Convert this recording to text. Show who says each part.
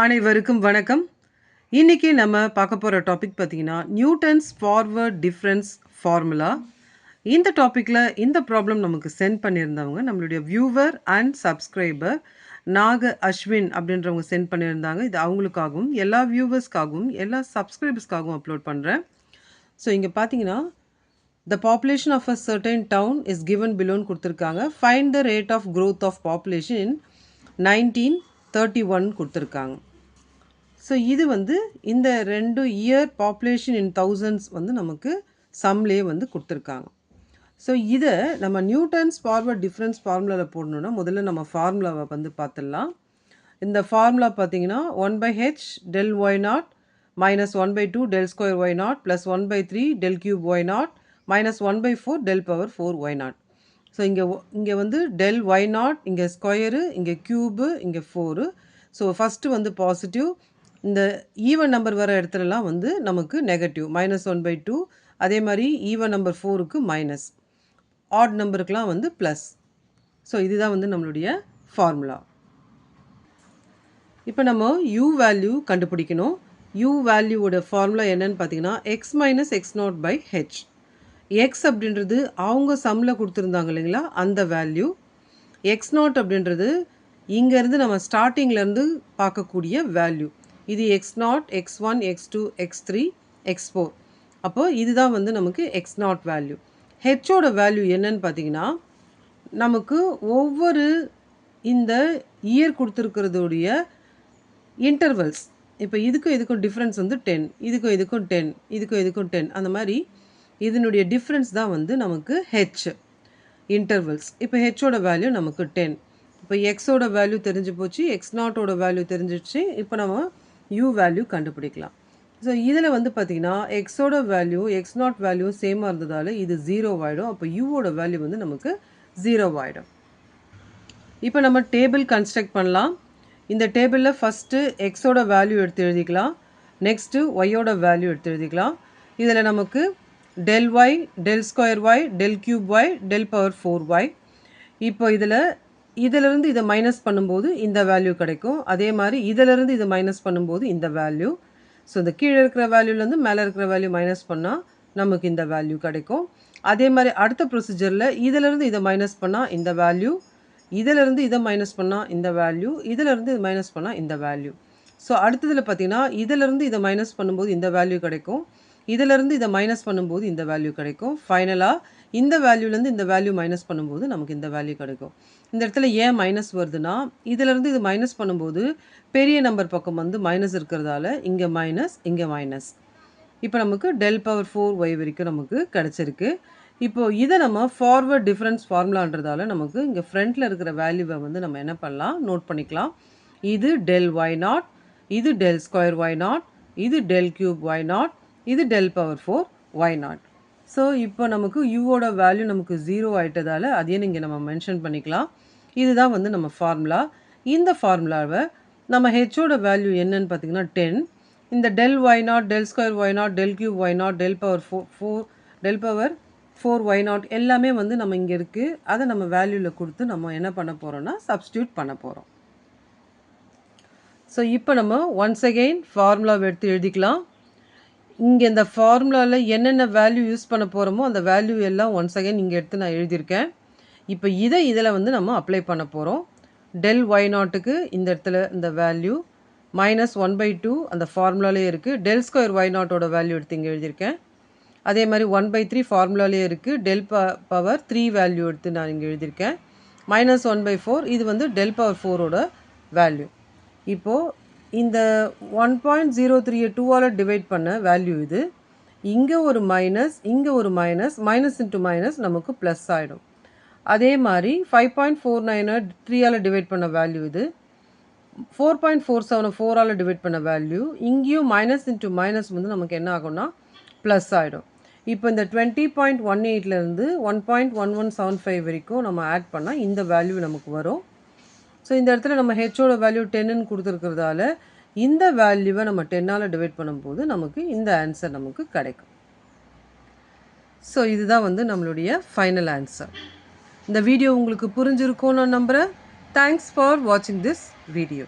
Speaker 1: அனைவருக்கும் வணக்கம். இன்னைக்கு நம்ம பார்க்க போற டாபிக் பார்த்தீங்கன்னா, நியூட்டன்ஸ் ஃபார்வர்ட் டிஃபரன்ஸ் ஃபார்முலா. இந்த டாபிக்ல இந்த ப்ராப்ளம் நமக்கு சென்ட் பண்ணியிருந்தவங்க நம்மளுடைய வியூவர் அண்ட் சப்ஸ்கிரைபர் அஸ்வின் அப்படின்றவங்க சென்ட் பண்ணியிருந்தாங்க. இது அவங்களுக்காகவும், எல்லா வியூவர்ஸ்க்காகவும், எல்லா சப்ஸ்கிரைபர்ஸ்க்காகவும் அப்லோட் பண்றேன். ஸோ இங்க பார்த்தீங்கன்னா, the population of a certain town is given belowன்னு குடுத்திருக்காங்க. Find the rate of growth of population in 1931 குடுத்திருக்காங்க. ஸோ இது வந்து இந்த 2 இயர் பாப்புலேஷன் இன் தௌசண்ட்ஸ் வந்து நமக்கு சம்லேயே வந்து கொடுத்துருக்காங்க. ஸோ இதை நம்ம நியூட்டன்ஸ் ஃபார்வர்ட் டிஃப்ரென்ஸ் ஃபார்முலாவில் போடணுன்னா முதல்ல நம்ம ஃபார்முலாவை வந்து பார்த்துடலாம். இந்த ஃபார்முலா பார்த்தீங்கன்னா 1/h del y0 minus 1/2 del square y0 plus 1/3 del cube y0 minus 1/4 del power 4 y0. So இங்கே வந்து del y0 இங்கே ஸ்கொயரு, இங்கே க்யூபு, இங்கே 4. ஸோ ஃபஸ்ட்டு வந்து பாசிட்டிவ், இந்த ஈவன் நம்பர் வர இடத்துலலாம் வந்து நமக்கு நெகட்டிவ் -1/2. அதே மாதிரி ஈவன் நம்பர் 4க்கு மைனஸ், ஆட் நம்பருக்குலாம் வந்து ப்ளஸ். ஸோ இதுதான் வந்து நம்மளுடைய ஃபார்முலா. இப்போ நம்ம u வேல்யூ கண்டுபிடிக்கணும். u வேல்யூவோட ஃபார்முலா என்னன்னு பார்த்தீங்கன்னா x minus x0/h. x அப்படின்றது அவங்க சம்மில் கொடுத்துருந்தாங்க இல்லைங்களா, அந்த வேல்யூ. x0 அப்படின்றது இங்கேருந்து நம்ம ஸ்டார்டிங்லேருந்து பார்க்கக்கூடிய வேல்யூ. இது x0, x1, x2, x3, x4. அப்போது இதுதான் வந்து நமக்கு x0 வேல்யூ. ஹெச்சோட வேல்யூ என்னன்னு பார்த்தீங்கன்னா, நமக்கு ஒவ்வொரு இந்த இயர் கொடுத்துருக்கிறதுடைய இன்டர்வல்ஸ், இப்போ இதுக்கும் டிஃப்ரென்ஸ் வந்து 10, இதுக்கும் 10, இதுக்கும் 10, அந்த மாதிரி இதனுடைய டிஃப்ரென்ஸ் தான் வந்து நமக்கு ஹெச் இன்டர்வல்ஸ். இப்போ ஹெச்சோட வேல்யூ நமக்கு 10. இப்போ எக்ஸோட வேல்யூ தெரிஞ்சு போச்சு, x0ஓட வேல்யூ தெரிஞ்சிடுச்சு. இப்போ நம்ம u வேல்யூ கண்டுபிடிக்கலாம். ஸோ இதில் வந்து பார்த்திங்கன்னா எக்ஸோட வேல்யூ x0 வேல்யூ சேமாக இருந்ததால் இது 0 ஆகிடும். அப்போ யூவோட வேல்யூ வந்து நமக்கு 0 ஆகிடும். இப்போ நம்ம டேபிள் கன்ஸ்ட்ரக்ட் பண்ணலாம். இந்த டேபிளில் ஃபஸ்ட்டு எக்ஸோட வேல்யூ எடுத்து எழுதிக்கலாம், நெக்ஸ்ட்டு ஒய்யோட வேல்யூ எடுத்து எழுதிக்கலாம். இதில் நமக்கு del y, del square y, del cube y, del power 4y. இப்போ இதிலிருந்து இதை மைனஸ் பண்ணும்போது இந்த வேல்யூ கிடைக்கும். அதே மாதிரி இதிலிருந்து இதை மைனஸ் பண்ணும்போது இந்த வேல்யூ. ஸோ இந்த கீழே இருக்கிற வேல்யூலேருந்து மேலே இருக்கிற வேல்யூ மைனஸ் பண்ணால் நமக்கு இந்த வேல்யூ கிடைக்கும். அதே மாதிரி அடுத்த ப்ரொசீஜரில் இதிலிருந்து இதை மைனஸ் பண்ணால் இந்த வேல்யூ, இதிலிருந்து இதை மைனஸ் பண்ணால் இந்த வேல்யூ, இதிலிருந்து இதை மைனஸ் பண்ணால் இந்த வேல்யூ. ஸோ அடுத்ததில் பார்த்தீங்கன்னா இதிலிருந்து இதை மைனஸ் பண்ணும்போது இந்த வேல்யூ கிடைக்கும், இதிலிருந்து இதை மைனஸ் பண்ணும்போது இந்த வேல்யூ கிடைக்கும். ஃபைனலாக இந்த வேல்யூலேருந்து இந்த வேல்யூ மைனஸ் பண்ணும்போது நமக்கு இந்த வேல்யூ கிடைக்கும். இந்த இடத்துல ஏன் மைனஸ் வருதுன்னா, இதிலிருந்து இது மைனஸ் பண்ணும்போது பெரிய நம்பர் பக்கம் வந்து மைனஸ் இருக்கிறதால இங்கே மைனஸ், இங்கே மைனஸ். இப்போ நமக்கு del power 4y வரைக்கும் நமக்கு கிடச்சிருக்கு. இப்போது இதை நம்ம ஃபார்வர்ட் டிஃபரன்ஸ் ஃபார்முலான்றதால நமக்கு இங்கே ஃப்ரண்ட்டில் இருக்கிற வேல்யூவை வந்து நம்ம என்ன பண்ணலாம், நோட் பண்ணிக்கலாம். இது del y0, இது del square y0, இது del cube y0, இது del power 4 y0. ஸோ இப்போ நமக்கு யூவோட வேல்யூ நமக்கு 0 ஆகிட்டதால் அதையே இங்கே நம்ம மென்ஷன் பண்ணிக்கலாம். இதுதான் வந்து நம்ம ஃபார்முலா. இந்த ஃபார்முலாவை நம்ம ஹெச்சோட வேல்யூ என்னன்னு பார்த்தீங்கன்னா 10. இந்த del y0, del square y0, del cube y0, del power 4 y0 எல்லாமே வந்து நம்ம இங்கே இருக்குது. அதை நம்ம வேல்யூவில் கொடுத்து நம்ம என்ன பண்ண போகிறோம்னா சப்ஸ்டியூட் பண்ண போகிறோம். ஸோ இப்போ நம்ம ஒன்ஸ் அகெயின் ஃபார்முலாவை எடுத்து எழுதிக்கலாம். இங்கே இந்த ஃபார்முலாவில் என்னென்ன வேல்யூ யூஸ் பண்ண போகிறோமோ அந்த வேல்யூ எல்லாம் ஒன்ஸ் அகெயின் இங்கே எடுத்து நான் எழுதியிருக்கேன். இப்போ இதில் வந்து நம்ம அப்ளை பண்ண போகிறோம். del y0க்கு இந்த இடத்துல இந்த வேல்யூ -1/2 அந்த ஃபார்முலாலே இருக்குது. del square y0ஓட வேல்யூ எடுத்து இங்கே எழுதியிருக்கேன். அதே மாதிரி 1/3 ஃபார்முலாலே இருக்குது. del power 3 வேல்யூ எடுத்து நான் இங்கே எழுதியிருக்கேன். -1/4 இது வந்து del power 4ஓட வேல்யூ. இப்போது இந்த 1.03 2ஆல் டிவைட் பண்ண வேல்யூ இது. இங்கே ஒரு மைனஸ், இங்கே ஒரு மைனஸ், மைனஸ் இன்ட்டு மைனஸ் நமக்கு ப்ளஸ் ஆகிடும். அதே மாதிரி 5.49 3ஆல் டிவைட் பண்ண வேல்யூ இது. 4.47 4ஆல் டிவைட் பண்ண வேல்யூ. இங்கேயும் மைனஸ் இன்ட்டு மைனஸ் வந்து நமக்கு என்ன ஆகும்னா ப்ளஸ் ஆகிடும். இப்போ இந்த 20.18லேருந்து 1.1175 வரைக்கும் நம்ம ஆட் பண்ணால் இந்த வேல்யூ நமக்கு வரும். ஸோ இந்த இடத்துல நம்ம ஹெச்சோட வேல்யூ 10ன்னு கொடுத்துருக்கிறதால இந்த வேல்யூவை நம்ம 10ஆல் டிவைட் பண்ணும்போது நமக்கு இந்த ஆன்சர் நமக்கு கிடைக்கும். ஸோ இதுதான் வந்து நம்மளுடைய ஃபைனல் ஆன்சர். இந்த வீடியோ உங்களுக்கு புரிஞ்சிருக்கும்னு நான் நம்புகிறேன். தேங்க்ஸ் ஃபார் வாட்சிங் திஸ் வீடியோ.